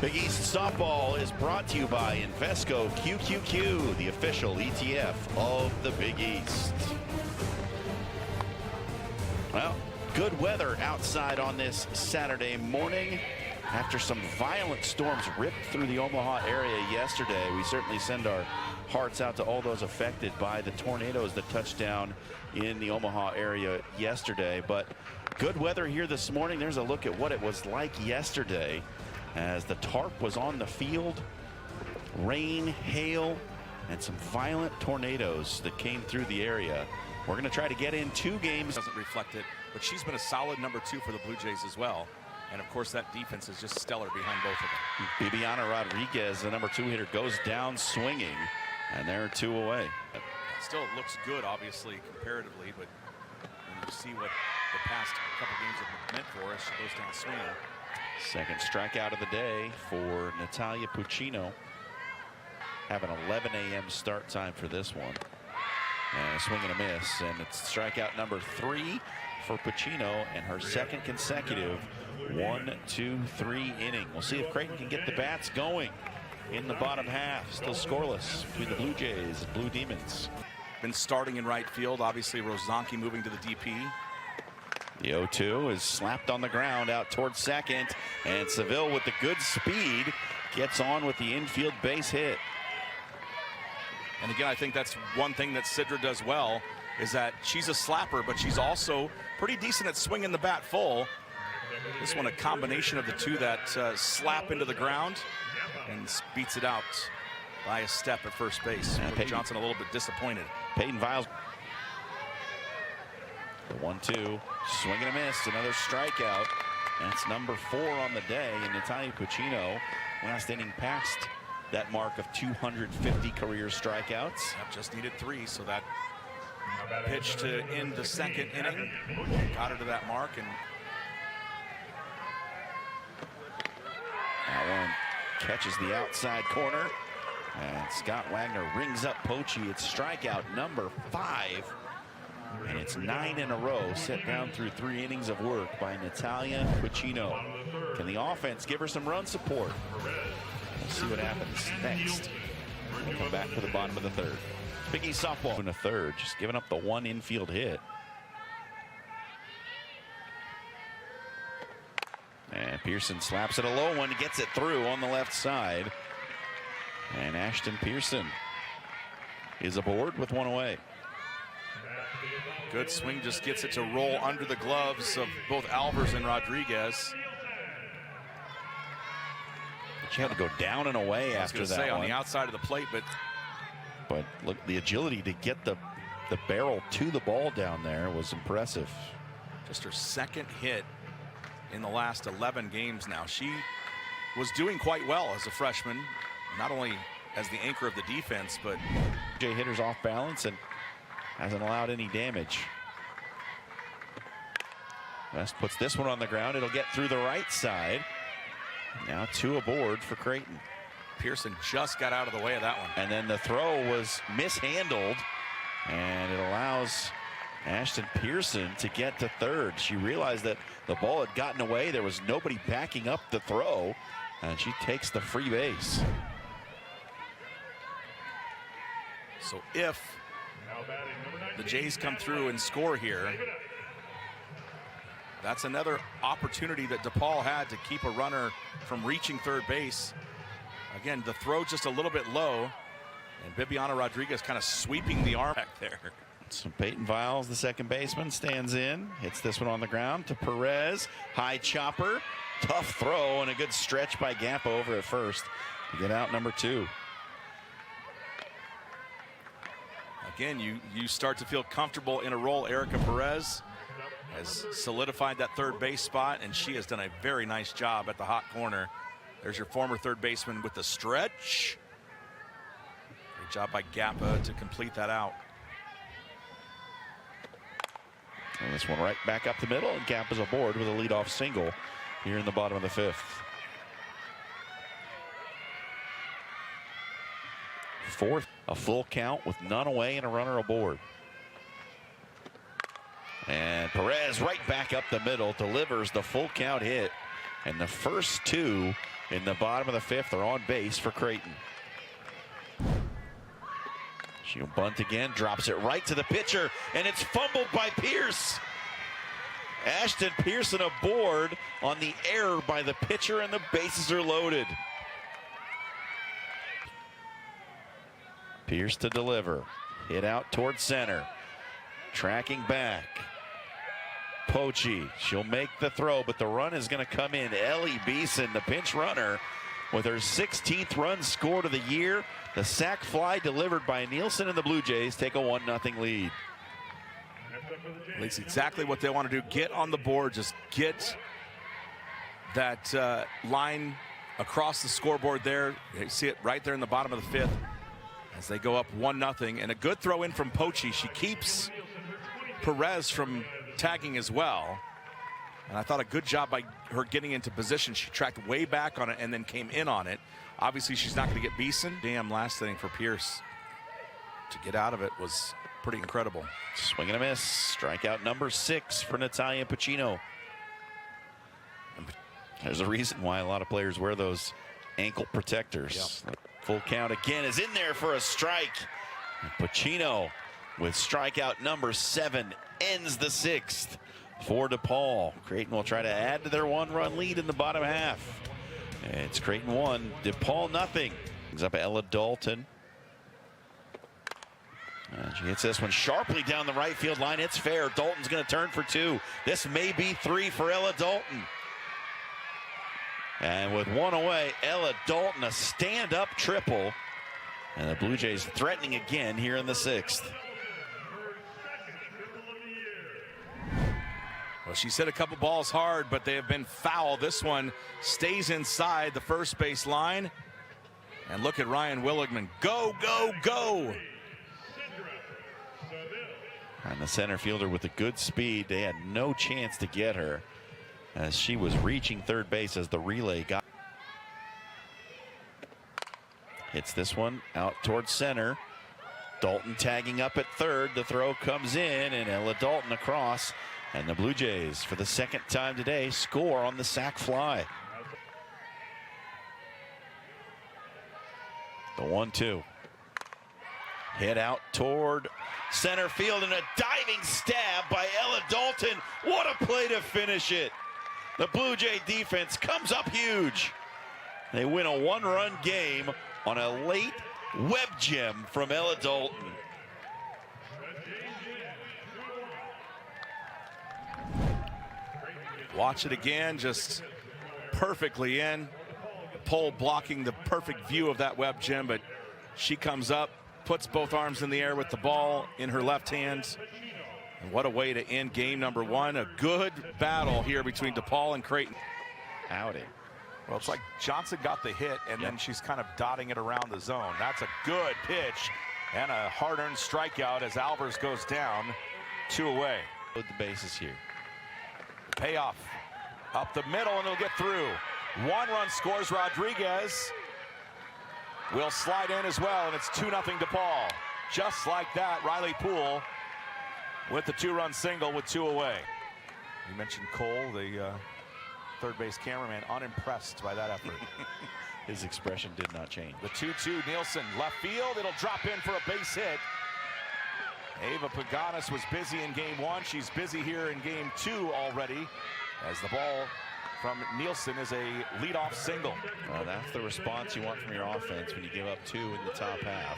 Big East Softball is brought to you by Invesco QQQ, the official ETF of the Big East. Well, good weather outside on this Saturday morning. After some violent storms ripped through the Omaha area yesterday, we certainly send our hearts out to all those affected by the tornadoes that touched down in the Omaha area yesterday. But good weather here this morning. There's a look at what it was like yesterday as the tarp was on the field. Rain, hail, and some violent tornadoes that came through the area. We're going to try to get in 2 games. Doesn't reflect it, but she's been a solid number 2 for the Blue Jays as well. And of course, that defense is just stellar behind both of them. Bibiana Rodriguez, the number 2 hitter, goes down swinging, and they're 2 away. Still looks good, obviously, comparatively, but when you see what the past couple games have meant for us, she goes down swinging. Second strikeout of the day for Natalia Puccino. Have an 11 a.m. start time for this one. And a swing and a miss, and it's strikeout number 3 for Puccino, and her second consecutive 1, 2, 3 inning. We'll see if Creighton can get the bats going in the bottom half. Still scoreless between the Blue Jays and Blue Demons. Been starting in right field. Obviously, Rozanki moving to the DP. The 0-2 is slapped on the ground out towards second, and Seville with the good speed gets on with the infield base hit. And again, I think that's one thing that Sidra does well, is that she's a slapper, but she's also pretty decent at swinging the bat full. This one a combination of the two, that slap into the ground and beats it out by a step at first base. Johnson a little bit disappointed. Peyton Viles. The 1-2, swing and a miss, another strikeout. That's number 4 on the day, and Natalia Puccino last inning passed that mark of 250 career strikeouts. Yep, just needed 3, so that pitch to end the second inning got her to that mark. And that one catches the outside corner, and Scott Wagner rings up Pochi. It's strikeout number 5, and it's 9 in a row set down through 3 innings of work by Natalia Puccino. Can the offense give her some run support? We'll see what happens next. We'll come back to the bottom of the 3rd. Big East Softball in the 3rd, just giving up the 1 infield hit. And Pearson slaps it a low one, gets it through on the left side. And Ashton Pearson is aboard with 1 away. Good swing, just gets it to roll under the gloves of both Alvers and Rodriguez. She had to go down and away after that say, one. On the outside of the plate, but look, the agility to get the barrel to the ball down there was impressive. Just her second hit in the last 11 games now. She was doing quite well as a freshman, not only as the anchor of the defense, but Jay hitter's off balance and hasn't allowed any damage. West puts this one on the ground. It'll get through the right side. Now 2 aboard for Creighton. Pearson just got out of the way of that one. And then the throw was mishandled, and it allows Ashton Pearson to get to 3rd. She realized that the ball had gotten away. There was nobody backing up the throw, and she takes the free base. So if the Jays come through and score here, that's another opportunity that DePaul had to keep a runner from reaching 3rd base. Again, the throw just a little bit low, and Bibiana Rodriguez kind of sweeping the arm back there. So Peyton Viles, the second baseman, stands in, hits this one on the ground to Perez. High chopper, tough throw, and a good stretch by Gampa over at first to get out number 2. Again, you start to feel comfortable in a role. Erica Perez has solidified that 3rd base spot, and she has done a very nice job at the hot corner. There's your former 3rd baseman with the stretch. Great job by Gampa to complete that out. And this one right back up the middle, and Gampa's aboard with a leadoff single here in the bottom of the 5th. 4th, a full count with none away and a runner aboard. And Perez right back up the middle, delivers the full count hit And the first two in the bottom of the fifth are on base for Creighton. She'll bunt again, drops it right to the pitcher, and it's fumbled by Pierce. Ashton Pearson aboard on the error by the pitcher, and the bases are loaded. Pierce to deliver. Hit out towards center. Tracking back. Pochi, she'll make the throw, but the run is going to come in. Ellie Beeson, the pinch runner, with her 16th run scored of the year. The sac fly delivered by Nielsen, and the Blue Jays take a 1-0 lead. At least exactly what they want to do. Get on the board. Just get that line across the scoreboard there. You see it right there in the bottom of the fifth as they go up 1-0. And a good throw in from Pochi. She keeps Perez from tagging as well. And I thought a good job by her getting into position. She tracked way back on it and then came in on it. Obviously, she's not going to get Beeson. Damn, last inning for Pierce to get out of it was pretty incredible. Swing and a miss. Strikeout number 6 for Natalia Pacino. There's a reason why a lot of players wear those ankle protectors. Yep. Full count again is in there for a strike. And Pacino with strikeout number 7 ends the 6th for DePaul. Creighton will try to add to their 1-run lead in the bottom half. It's Creighton 1, DePaul 0. Brings up Ella Dalton. And she hits this one sharply down the right field line. It's fair. Dalton's going to turn for 2. This may be 3 for Ella Dalton. And with 1 away, Ella Dalton, a stand-up triple. And the Blue Jays threatening again here in the 6th. Well, she's hit a couple balls hard, but they have been foul. This one stays inside the first base line. And look at Ryan Willigman. Go, go, go. And the center fielder with a good speed. They had no chance to get her as she was reaching third base as the relay got. Hits this one out towards center. Dalton tagging up at third. The throw comes in, and Ella Dalton across. And the Blue Jays, for the 2nd time today, score on the sac fly. The 1-2. Hit out toward center field, and a diving stab by Ella Dalton. What a play to finish it. The Blue Jay defense comes up huge. They win a 1-run game on a late web gem from Ella Dalton. Watch it again, just perfectly in. The pole blocking the perfect view of that web gem, but she comes up, puts both arms in the air with the ball in her left hand. And what a way to end game number 1. A good battle here between DePaul and Creighton. Howdy. Well, it's like Johnson got the hit, and then she's kind of dotting it around the zone. That's a good pitch and a hard-earned strikeout as Alvarez goes down 2 away. Load the bases here. Payoff up the middle, and it'll get through. 1 run scores. Rodriguez will slide in as well, and it's 2-0 DePaul. Just like that, Riley Poole with the 2-run single with 2 away. You mentioned Cole, the third base cameraman, unimpressed by that effort. His expression did not change. The 2-2, Nielsen left field. It'll drop in for a base hit. Ava Paganis was busy in game 1. She's busy here in game 2 already, as the ball from Nielsen is a leadoff single. Well, that's the response you want from your offense when you give up 2 in the top half.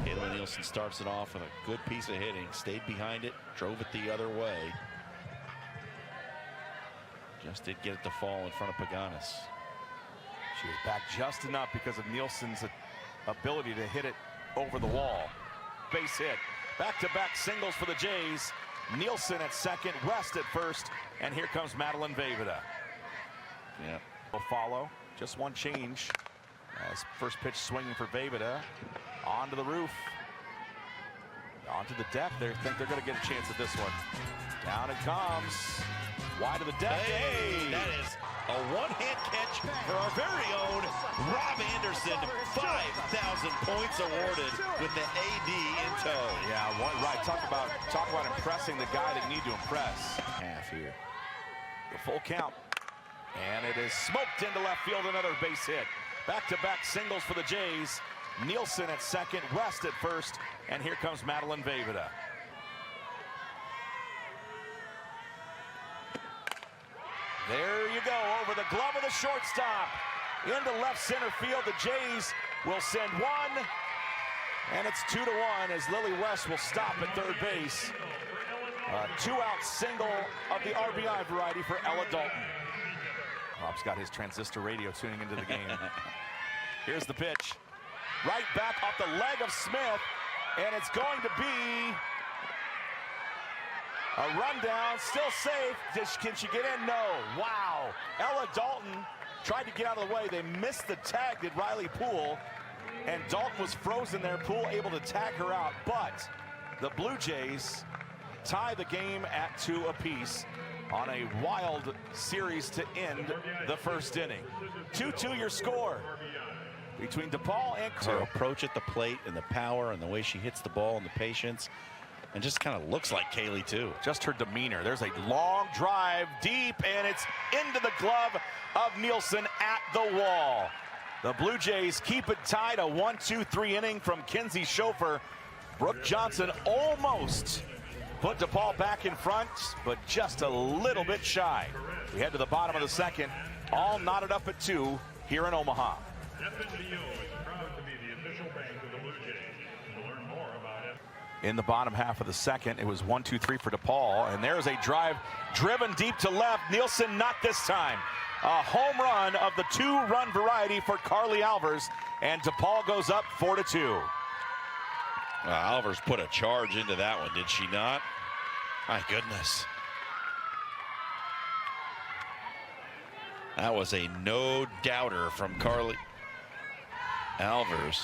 Kayla Nielsen starts it off with a good piece of hitting, stayed behind it, drove it the other way. Just did get it to fall in front of Paganis. She was back just enough because of Nielsen's ability to hit it over the wall. Base hit. Back-to-back singles for the Jays. Nielsen at second, West at first, and here comes Madeline Vejvoda. Yeah. Will follow. Just one change. As first pitch swinging for Vejvoda. Onto the roof. Onto the deck. They think they're going to get a chance at this one. Down it comes. Wide of the deck. Hey, that is a one-hand catch for our very own Rob Anderson. 5,000 points awarded with the AD in tow. Yeah, right. Talk about impressing the guy that you need to impress. Half here. The full count. And it is smoked into left field, another base hit. Back-to-back singles for the Jays. Nielsen at second, West at first, and here comes Madeline Vejvoda. There you go, over the glove of the shortstop. Into left center field, the Jays will send one, and it's 2-1 as Lily West will stop at third base. A two-out single of the RBI variety for Ella Dalton. Rob's got his transistor radio tuning into the game. Here's the pitch. Right back off the leg of Smith, and it's going to be a rundown, still safe. Can she get in? No. Wow. Ella Dalton tried to get out of the way. They missed the tag, did Riley Poole, and Dalton was frozen there. Poole able to tag her out, but the Blue Jays tie the game at 2 apiece on a wild series to end the first inning. 2-2 your score between DePaul and Creighton. Her approach at the plate and the power and the way she hits the ball and the patience, and just kind of looks like Kaylee too. Just her demeanor. There's a long drive deep, and it's into the glove of Nielsen at the wall. The Blue Jays keep it tied, a 1-2-3 inning from Kinsey Schofer. Brooke Johnson almost put DePaul back in front, but just a little bit shy. We head to the bottom of the second, all knotted up at 2 here in Omaha. In the bottom half of the second, it was 1-2-3 for DePaul, and there's a drive driven deep to left. Nielsen not this time. A home run of the 2-run variety for Carly Alvers, and DePaul goes up 4-2. Alvers put a charge into that one, did she not? My goodness. That was a no-doubter from Carly Alvers.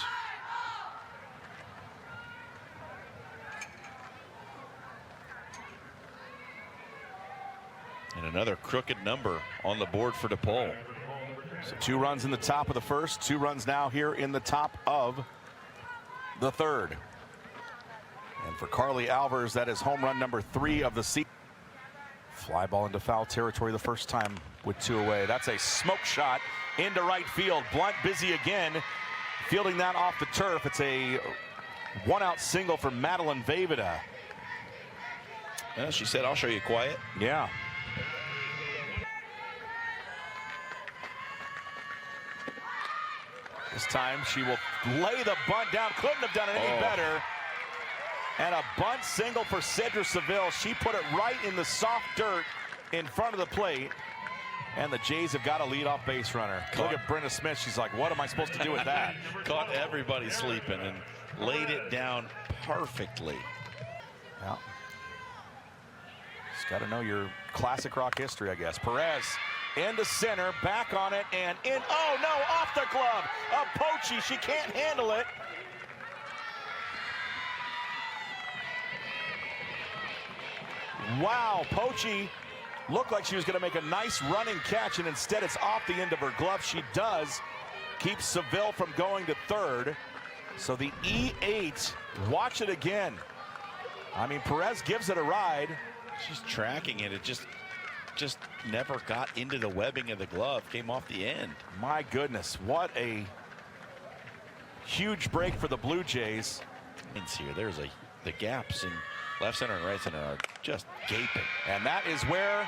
And another crooked number on the board for DePaul. So 2 runs in the top of the first, 2 runs now here in the top of the third. And for Carly Alvers, that is home run number 3 of the season. Fly ball into foul territory the first time with 2 away. That's a smoke shot into right field. Blunt busy again, fielding that off the turf. It's a 1-out single for Madeline Vejvoda. Well, she said, I'll show you quiet. Yeah. This time she will lay the bunt down. Couldn't have done it any better. And a bunt single for Cedra Seville. She put it right in the soft dirt in front of the plate. And the Jays have got a leadoff base runner. Look at Brenda Smith. She's like, what am I supposed to do with that? Caught everybody sleeping and laid it down perfectly. Yeah. Just got to know your classic rock history, I guess. Perez into center, back on it, and in. Oh, no, off the glove of Pochi. She can't handle it. Wow, Pochi looked like she was going to make a nice running catch, and instead it's off the end of her glove. She does keep Seville from going to third. So the E8, watch it again. I mean, Perez gives it a ride. She's tracking it. It just never got into the webbing of the glove, came off the end. My goodness, what a huge break for the Blue Jays. Here, there's the gaps in left center and right center are just gaping. And that is where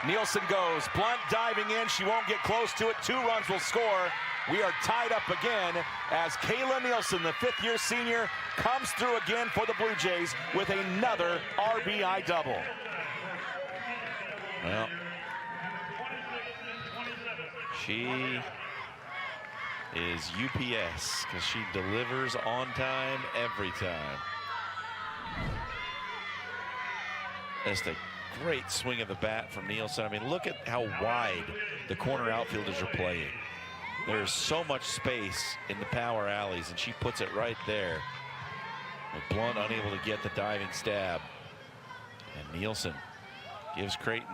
Nielsen goes. Blunt diving in. She won't get close to it. 2 runs will score. We are tied up again as Kayla Nielsen, the 5th-year senior, comes through again for the Blue Jays with another RBI double. Well, she is UPS because she delivers on time every time. Just a great swing of the bat from Nielsen. I mean, look at how wide the corner outfielders are playing. There's so much space in the power alleys, and she puts it right there. With Blunt unable to get the diving stab. And Nielsen gives Creighton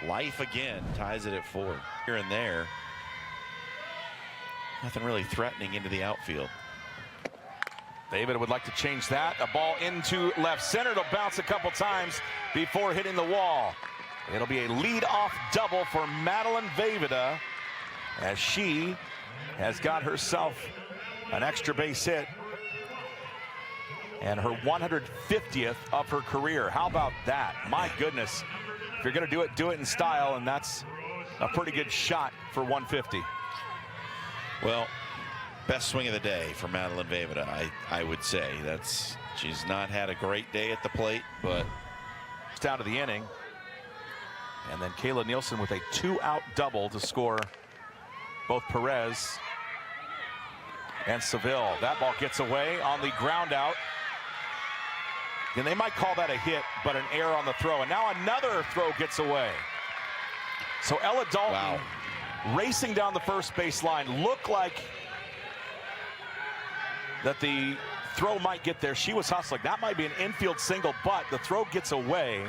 life again, ties it at 4. Here and there, nothing really threatening into the outfield. David would like to change that. A ball into left center. It'll bounce a couple times before hitting the wall. It'll be a lead-off double for Madeline Vejvoda as she has got herself an extra base hit and her 150th of her career. How about that? My goodness. If you're going to do it in style, and that's a pretty good shot for 150. Well, best swing of the day for Madeline Vejvoda, I would say. She's not had a great day at the plate, but it's down to the inning. And then Kayla Nielsen with a 2-out double to score both Perez and Seville. That ball gets away on the ground out. And they might call that a hit, but an error on the throw. And now another throw gets away. So Ella Dalton racing down the first base line. Looked like that the throw might get there. She was hustling. That might be an infield single, but the throw gets away.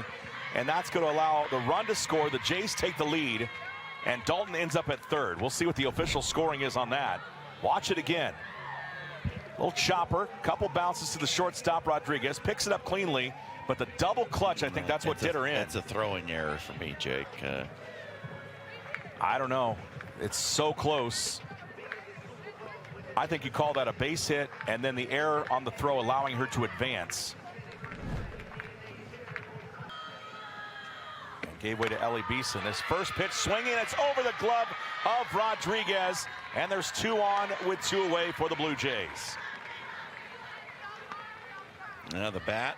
And that's going to allow the run to score. The Jays take the lead, and Dalton ends up at third. We'll see what the official scoring is on that. Watch it again. Little chopper, couple bounces to the shortstop. Rodriguez picks it up cleanly, but the double clutch, I think that's what did her in. That's a throwing error for me, Jake. I don't know. It's so close. I think you call that a base hit, and then the error on the throw allowing her to advance. Gave way to Ellie Beeson. This first pitch swinging, it's over the glove of Rodriguez, and there's 2 on with 2 away for the Blue Jays. Now the bat,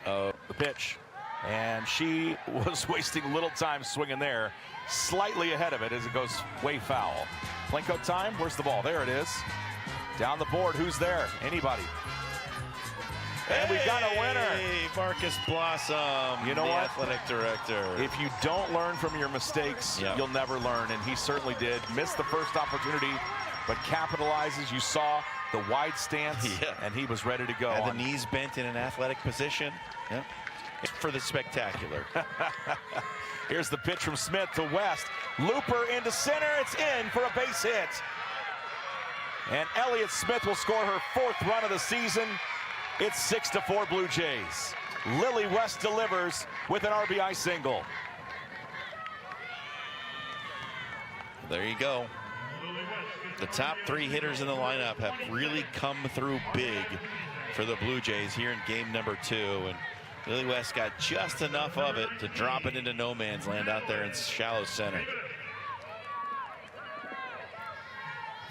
the pitch, and she was wasting little time swinging there, slightly ahead of it as it goes way foul. Plinko time, where's the ball? There it is. Down the board, who's there? Anybody. And we've got a winner. Marcus Blossom, you know the what? athletic director. If you don't learn from your mistakes, you'll never learn, and he certainly did. Missed the first opportunity, but capitalizes. You saw the wide stance, and he was ready to go. And the knees bent in an athletic position. Yep. For the spectacular. Here's the pitch from Smith to West. Looper into center. It's in for a base hit. And Elliott Smith will score her 4th run of the season. It's 6-4 Blue Jays. Lily West delivers with an RBI single. There you go. The top 3 hitters in the lineup have really come through big for the Blue Jays here in game number 2. And Lily West got just enough of it to drop it into no man's land out there in shallow center.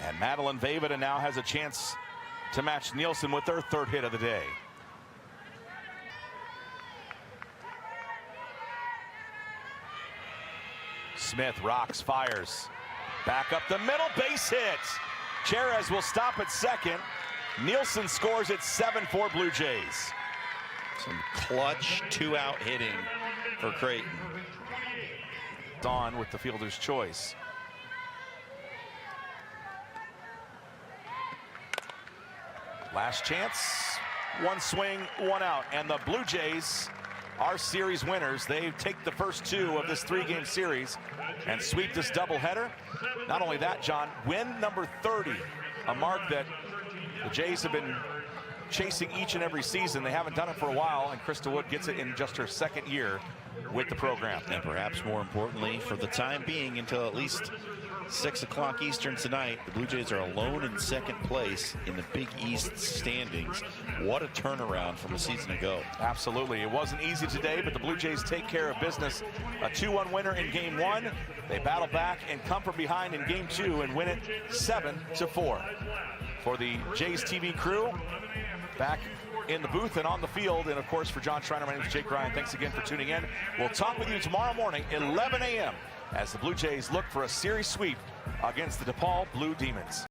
And Madeline Vejvoda now has a chance to match Nielsen with their 3rd hit of the day. Smith rocks, fires. Back up the middle, base hit. Cherez will stop at second. Nielsen scores at 7-4 Blue Jays. Some clutch 2-out hitting for Creighton. On with the fielder's choice. Last chance, 1 swing, 1 out. And the Blue Jays are series winners. They take the first 2 of this 3-game series and sweep this doubleheader. Not only that, John, win number 30, a mark that the Jays have been chasing each and every season. They haven't done it for a while, and Krista Wood gets it in just her 2nd year with the program. And perhaps more importantly, for the time being, until at least 6 o'clock Eastern tonight, the Blue Jays are alone in 2nd place in the Big East standings. What a turnaround from a season ago. Absolutely. It wasn't easy today, but the Blue Jays take care of business. A 2-1 winner in game 1. They battle back and come from behind in game 2 and win it 7-4. For the Jays TV crew, back in the booth and on the field, and of course for John Schreiner, my name is Jake Ryan. Thanks again for tuning in. We'll talk with you tomorrow morning, 11 a.m. as the Blue Jays look for a series sweep against the DePaul Blue Demons.